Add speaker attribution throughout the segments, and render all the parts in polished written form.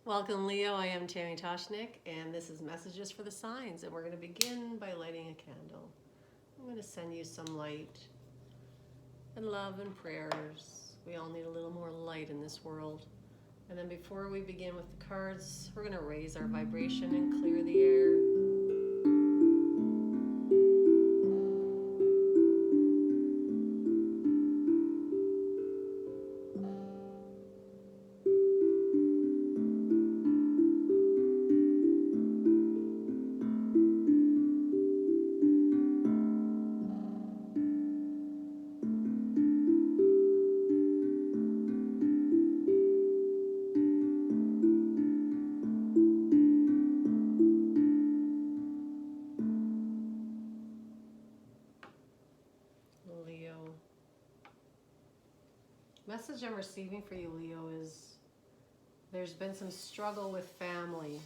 Speaker 1: Welcome, Leo. I am Tammy Toshnik, and this is Messages for the Signs. And we're going to begin by lighting a candle. I'm going to send you some light and love and prayers. We all need a little more light in this world. And then before we begin with the cards, we're going to raise our vibration and clear the air. Leo. Message I'm receiving for you, Leo, is there's been some struggle with family.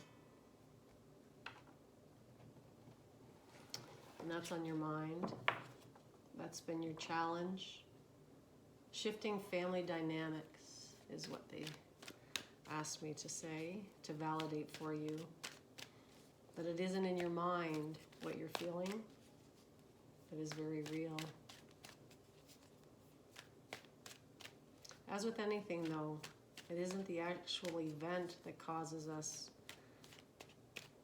Speaker 1: And that's on your mind. That's been your challenge. Shifting family dynamics is what they asked me to say, to validate for you. That it isn't in your mind what you're feeling. It is very real. As with anything though, it isn't the actual event that causes us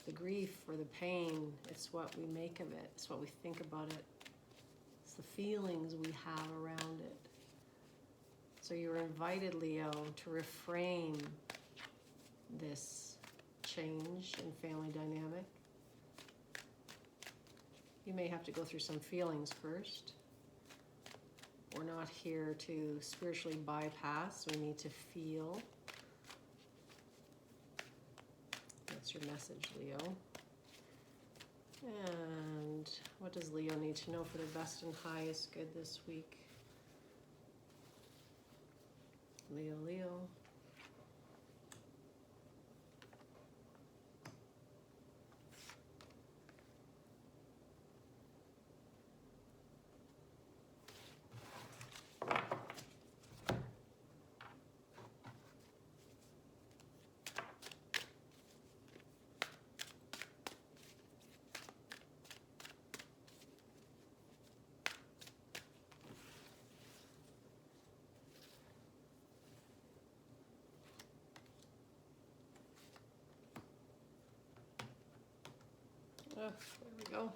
Speaker 1: the grief or the pain. It's what we make of it. It's what we think about it. It's the feelings we have around it. So you're invited, Leo, to reframe this change in family dynamic. You may have to go through some feelings first. We're not here to spiritually bypass. We need to feel. That's your message, Leo. And what does Leo need to know for the best and highest good this week? Leo, Leo. Oh, there we go.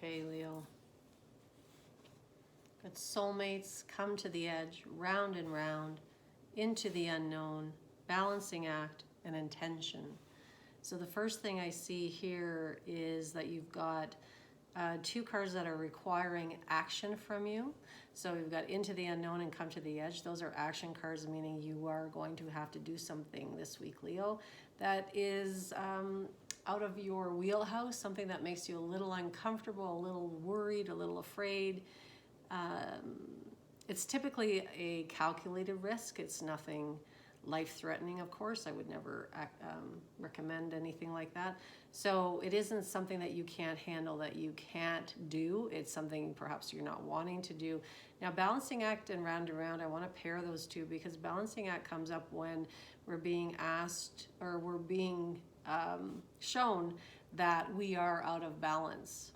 Speaker 1: Okay, Leo. Good soulmates come to the edge, round and round, into the unknown, balancing act and intention. So the first thing I see here is that you've got two cards that are requiring action from you. So we've got into the unknown and come to the edge. Those are action cards, meaning you are going to have to do something this week, Leo, that is out of your wheelhouse, something that makes you a little uncomfortable, a little worried, a little afraid. It's typically a calculated risk. It's nothing life-threatening, of course. I would never recommend anything like that. So it isn't something that you can't handle, that you can't do. It's something perhaps you're not wanting to do. Now, balancing act and round around, I want to pair those two, because balancing act comes up when we're being asked or we're being shown that we are out of balance,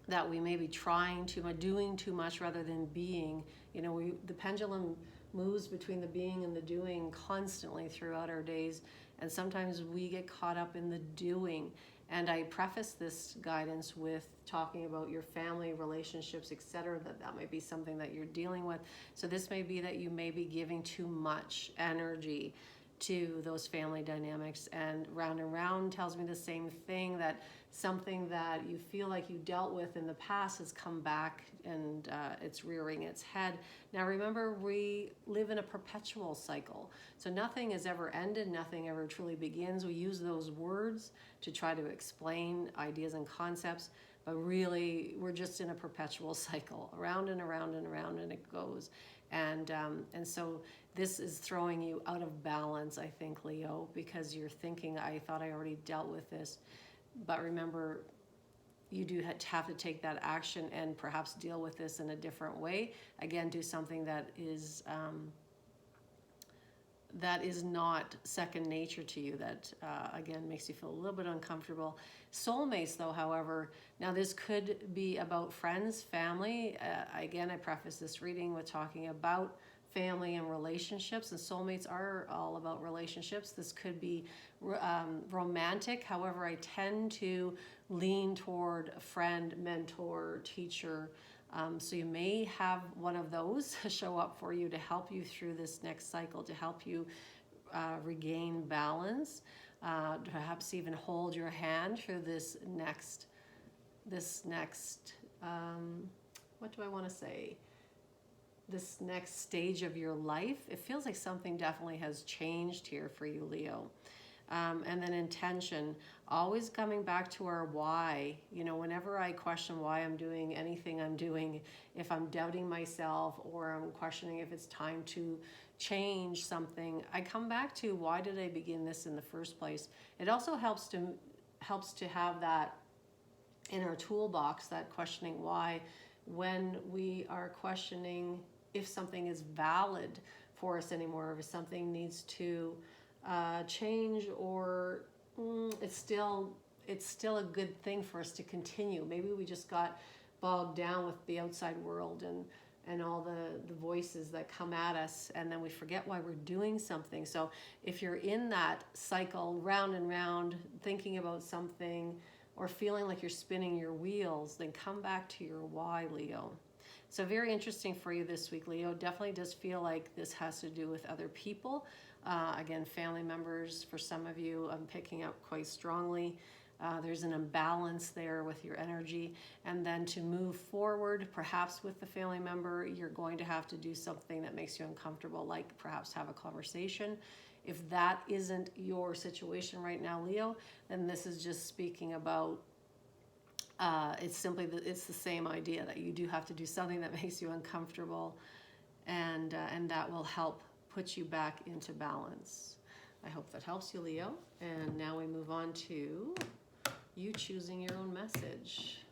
Speaker 1: that we may be trying too much, doing too much rather than being. You know, the pendulum moves between the being and the doing constantly throughout our days, and sometimes we get caught up in the doing. And I preface this guidance with talking about your family relationships, etc., that might be something that you're dealing with. So this may be that you may be giving too much energy to those family dynamics. And round tells me the same thing, that something that you feel like you dealt with in the past has come back, and it's rearing its head. Now remember, we live in a perpetual cycle. So nothing is ever ended, nothing ever truly begins. We use those words to try to explain ideas and concepts, but really we're just in a perpetual cycle, around and around and around, and it goes. And so this is throwing you out of balance, I think, Leo, because you're thinking, I thought I already dealt with this. But remember, you do have to take that action and perhaps deal with this in a different way. Again, do something that is not second nature to you, that again makes you feel a little bit uncomfortable. Soulmates, though, however, now this could be about friends, family. Again, I preface this reading with talking about family and relationships, and soulmates are all about relationships. This could be romantic. However, I tend to lean toward a friend, mentor, teacher. So you may have one of those show up for you to help you through this next cycle, to help you regain balance, perhaps even hold your hand through this next what do I want to say? This next stage of your life. It feels like something definitely has changed here for you, Leo. And then intention, always coming back to our why. You know, whenever I question why I'm doing anything I'm doing, if I'm doubting myself or I'm questioning if it's time to change something, I come back to, why did I begin this in the first place? It also helps to have that in our toolbox, that questioning why, when we are questioning if something is valid for us anymore, if something needs to change, or it's still a good thing for us to continue. Maybe we just got bogged down with the outside world and all the voices that come at us, and then we forget why we're doing something. So if you're in that cycle round and round, thinking about something or feeling like you're spinning your wheels, then come back to your why, Leo. So very interesting for you this week, Leo. Definitely does feel like this has to do with other people. Again, family members, for some of you, I'm picking up quite strongly. There's an imbalance there with your energy. And then to move forward, perhaps with the family member, you're going to have to do something that makes you uncomfortable, like perhaps have a conversation. If that isn't your situation right now, Leo, then this is just speaking about it's the same idea, that you do have to do something that makes you uncomfortable, and that will help put you back into balance. I hope that helps you, Leo. And now we move on to you choosing your own message.